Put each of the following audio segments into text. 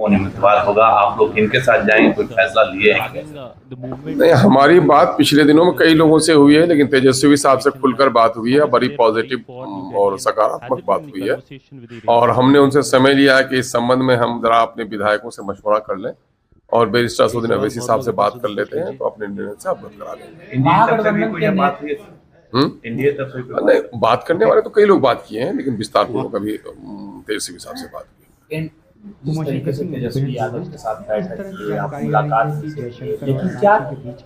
कौन उम्मीदवार होगा? आप लोग किनके साथ जाएंगे? कोई फैसला लिए हैं क्या? नहीं, हमारी बात पिछले दिनों में कई लोगों से हुई है, लेकिन तेजस्वी साहब से खुलकर बात हुई है, बड़ी पॉजिटिव और सकारात्मक बात हुई है। और हमने उनसे समय लिया है कि इस संबंध में हम जरा अपने विधायकों से मशवरा कर लें और बैरिस्टर असदुद्दीन अवैसी साहब से बात कर लेते हैं, तो अपने निर्णय से अवगत करा देंगे। नहीं, बात करने वाले तो कई लोग बात किए हैं, लेकिन विस्तार पूर्वक अभी तेजस्वी साहब से बात की। जिस तरीके से तेजस्वी यादव के साथ बैठक की, आप मुलाकात की, लेकिन क्या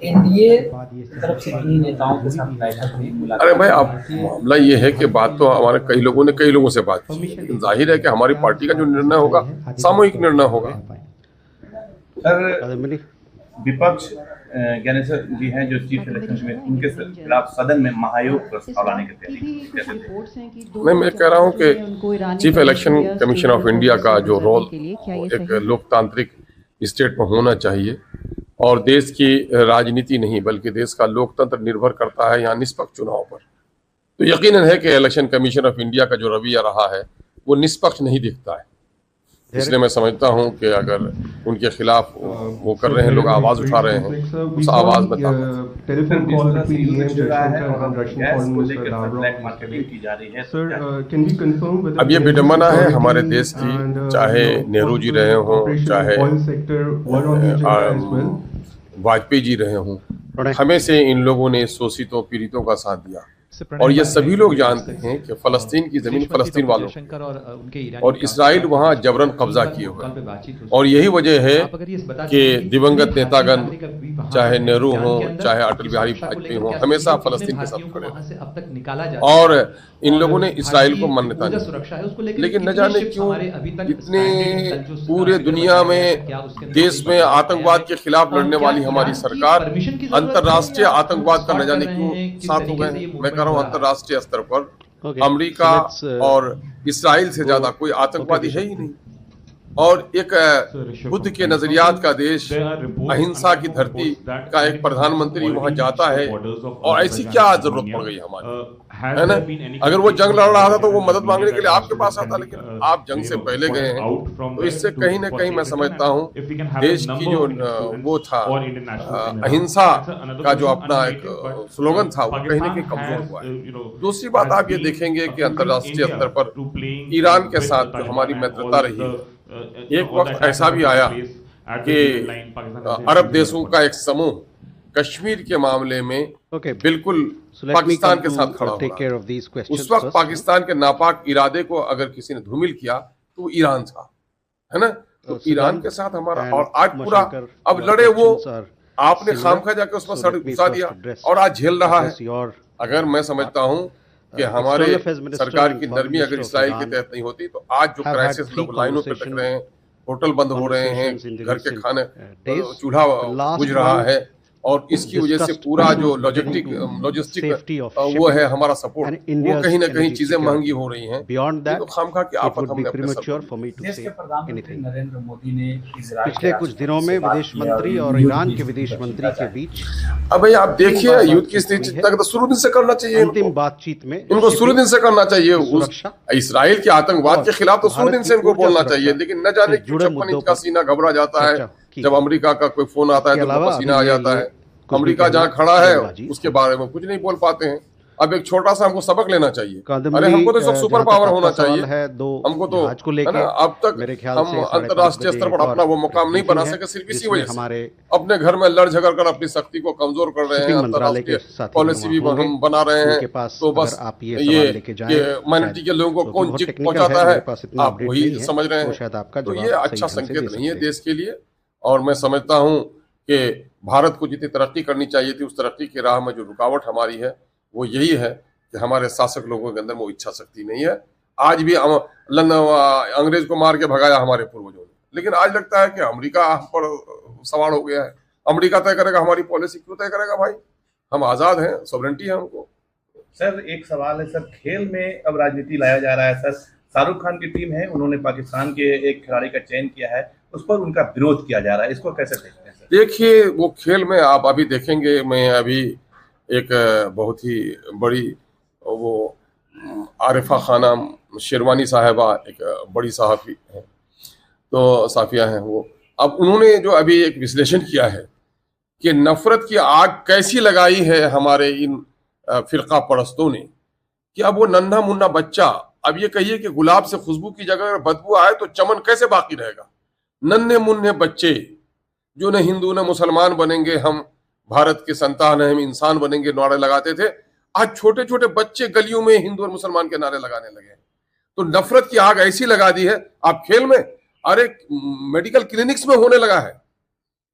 एनडीए तरफ से किन्हीं नेताओं के साथ बैठक हुई? अरे भाई, अब मामला ये है कि बात तो हमारे कई लोगों ने कई लोगों से बात की है, लेकिन जाहिर है कि हमारी पार्टी का जो निर्णय होगा सामूहिक निर्णय होगा। सर, विपक्ष ज्ञानेश्वर जी हैं जो चीफ इलेक्शन में, उनके खिलाफ सदन में महायोग प्रस्ताव लाने की तैयारी कैसे देखें? मैं कह रहा हूं कि chief election commission of India का जो रोल एक लोकतांत्रिक स्टेट में होना चाहिए, और देश की राजनीति नहीं बल्कि देश का लोकतंत्र निर्भर करता है यहाँ निष्पक्ष चुनाव पर। तो यकीनन है कि इलेक्शन कमीशन ऑफ इंडिया का जो रवैया रहा है वो निष्पक्ष नहीं दिखता है। इसलिए मैं समझता हूं कि अगर उनके खिलाफ वो कर रहे हैं, लोग आवाज उठा रहे हैं, उस आवाज में telephone call between PM Jaishankar and Russian Foreign Minister Lavrov की जा रही है। Sir, can we confirm whether अब ये विडम्बना है हमारे देश की, चाहे नेहरू जी रहे हों, चाहे वाजपेयी जी रहे हों, हमें से इन लोगों ने शोषितों पीड़ितों का साथ दिया। और ये सभी लोग जानते हैं कि फलस्तीन की जमीन फलस्तीन वालों और इसराइल वहां जबरन कब्जा किए हुए, और यही वजह है कि दिवंगत नेतागण चाहे नेहरू हो चाहे अटल बिहारी वाजपेयी हो हमेशा फलस्तीन के साथ खड़े, और इन लोगों ने इसराइल को मान्यता दी। लेकिन न जाने क्यों इतने पूरे दुनिया में देश में आतंकवाद के खिलाफ लड़ने वाली हमारी सरकार अंतर्राष्ट्रीय आतंकवाद का न जाने क्यों साथ हो गए। मैं कह रहा हूँ अंतर्राष्ट्रीय स्तर पर अमेरिका और इसराइल से ज्यादा कोई आतंकवादी है ही नहीं, और एक बुद्ध के नजरियात का देश, अहिंसा की धरती का एक प्रधानमंत्री वहां जाता है, और ऐसी क्या जरूरत पड़ गई हमारी, है ना? अगर वो जंग लड़ रहा था तो वो मदद मांगने के लिए आपके पास आता, लेकिन आप जंग से पहले गए हैं, तो इससे कहीं ना कहीं मैं समझता हूँ देश की जो वो था अहिंसा का जो अपना एक स्लोगन था वो कहीं ना कहीं कमजोर हुआ है। दूसरी बात आप ये देखेंगे कि अंतर्राष्ट्रीय स्तर पर ईरान के साथ जो हमारी मित्रता रही है, एक वक्त ऐसा भी आया कि अरब देशों का एक समूह कश्मीर के मामले में बिल्कुल पाकिस्तान के साथ खड़ा हुआ। उस वक्त पाकिस्तान के नापाक इरादे को अगर किसी ने धूमिल किया तो वो ईरान था, है ना? तो ईरान के साथ हमारा, और आज पूरा अब लड़े वो, आपने खामखा जाके उसमें सड़क घुसा दिया और आज झेल रहा है। अगर मैं समझता हूँ कि हमारे सरकार की नरमी अगर इसराइल के तहत नहीं होती तो आज जो क्राइसिस लोग लाइनों पे लग रहे हैं, होटल बंद हो रहे हैं, घर के खाने चूल्हा बुझ रहा है, और इसकी वजह से पूरा जो लॉजिस्टिक वो है हमारा सपोर्ट, वो कहीं ना कहीं चीजें महंगी हो रही हैं। तो खामखा की आफत हमने अपने देश के प्रधानमंत्री नरेंद्र मोदी ने पिछले कुछ दिनों में विदेश मंत्री और ईरान के विदेश मंत्री के बीच, अब भाई आप देखिए युद्ध की स्थिति तक तो शुरू दिन से करना चाहिए, अंतिम बातचीत में इनको शुरू दिन से करना चाहिए। इसराइल के आतंकवाद के खिलाफ तो शुरू दिन से इनको बोलना चाहिए, लेकिन न जाने क्यों 56 इंच का सीना घबरा जाता है जब अमेरिका का कोई फोन आता है तो पसीना आ जाता है। अमेरिका जहाँ खड़ा है उसके बारे में कुछ नहीं बोल पाते हैं। अब एक छोटा सा हमको सबक लेना चाहिए। अरे हमको तो सब सुपर पावर होना चाहिए, हमको तो है ना, अब तक हम अंतर्राष्ट्रीय स्तर पर अपना वो मुकाम नहीं बना सके, सिर्फ इसी वजह से अपने घर में लड़ झगड़ कर अपनी शक्ति को कमजोर कर रहे हैं। अंतर्राष्ट्रीय पॉलिसी भी हम बना रहे हैं, तो बस ये ह्यूमैनिटी के लोगों को कौन चिप पहुंचाता है आप वही समझ रहे हैं। तो ये अच्छा संकेत नहीं है देश के लिए, और मैं समझता हूँ कि भारत को जितनी तरक्की करनी चाहिए थी उस तरक्की की राह में जो रुकावट हमारी है वो यही है कि हमारे शासक लोगों के अंदर वो इच्छा शक्ति नहीं है। आज भी अंग्रेज को मार के भगाया हमारे पूर्वजों ने, लेकिन आज लगता है कि अमेरिका हम पर सवार हो गया है। अमेरिका तय करेगा हमारी पॉलिसी, क्यों तय करेगा भाई? हम आजाद हैं, सॉवरेंटी है हमको। सर एक सवाल है सर, खेल में अब राजनीति लाया जा रहा है सर। शाहरुख खान की टीम है, उन्होंने पाकिस्तान के एक खिलाड़ी का चयन किया है, उस पर उनका विरोध किया जा रहा है, इसको कैसे देखते हैं सर? देखिए वो खेल में आप अभी देखेंगे, मैं अभी एक बहुत ही बड़ी वो आरिफा खानम शेरवानी साहिबा एक बड़ी सहाफ़ी है, तो साफिया हैं वो, अब उन्होंने जो अभी एक विश्लेषण किया है कि नफरत की आग कैसी लगाई है हमारे इन फिरका परस्तों ने, कि अब वो नन्हा मुन्ना बच्चा, अब ये कहिए कि गुलाब से खुशबू की जगह अगर बदबू आए तो चमन कैसे बाकी रहेगा। नन्हे मुन्ने बच्चे जो न हिंदू न मुसलमान बनेंगे, हम भारत के संतान हैं, हम इंसान बनेंगे नारे लगाते थे, आज छोटे छोटे बच्चे गलियों में हिंदू और मुसलमान के नारे लगाने लगे। तो नफरत की आग ऐसी लगा दी है। आप खेल में, अरे मेडिकल क्लिनिक्स में होने लगा है।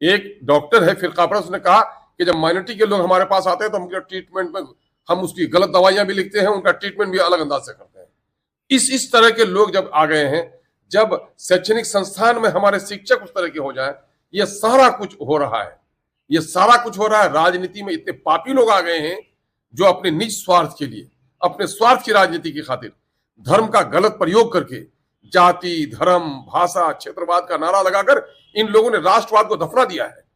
एक डॉक्टर है फिरका परस्त, उसने कहा कि जब माइनॉरिटी के लोग हमारे पास आते हैं तो उनके ट्रीटमेंट में हम उसकी गलत दवाइयां भी लिखते हैं, उनका ट्रीटमेंट भी अलग अंदाज से करते हैं। इस तरह के लोग जब आ गए हैं, जब शैक्षणिक संस्थान में हमारे शिक्षक उस तरह के हो जाए, ये सारा कुछ हो रहा है, ये सारा कुछ हो रहा है। राजनीति में इतने पापी लोग आ गए हैं जो अपने निज स्वार्थ के लिए, अपने स्वार्थ की राजनीति की खातिर धर्म का गलत प्रयोग करके जाति, धर्म, भाषा, क्षेत्रवाद का नारा लगाकर इन लोगों ने राष्ट्रवाद को दफना दिया है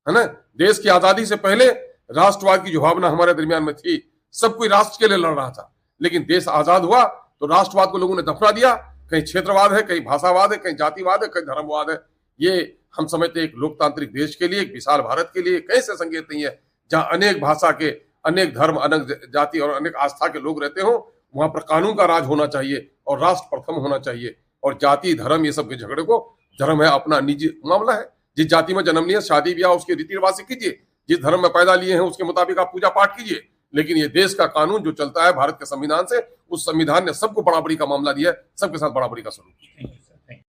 ना। देश की आजादी से पहले राष्ट्रवाद की जो भावना हमारे दरमियान में थी, सब कोई राष्ट्र के लिए लड़ रहा था, लेकिन देश आजाद हुआ तो राष्ट्रवाद को लोगों ने दफना दिया। कहीं क्षेत्रवाद है, कहीं भाषावाद है, कहीं जातिवाद है, कहीं धर्मवाद है। ये हम समझते हैं एक लोकतांत्रिक देश के लिए, एक विशाल भारत के लिए कैसे संकेत नहीं है, जहां अनेक भाषा के, अनेक धर्म, अनेक जाति और अनेक आस्था के लोग रहते हो, वहां पर कानून का राज होना चाहिए और राष्ट्र प्रथम होना चाहिए। और जाति, धर्म, ये सब के झगड़े को, धर्म है अपना निजी मामला है, जिस जाति में जन्म लिया शादी ब्याह उसके रीति रिवाज से कीजिए, जिस धर्म में पैदा लिए हैं उसके मुताबिक आप पूजा पाठ कीजिए, लेकिन ये देश का कानून जो चलता है भारत के संविधान से, उस संविधान ने सबको बराबरी का मामला दिया है, सबके साथ बराबरी का स्वरूप।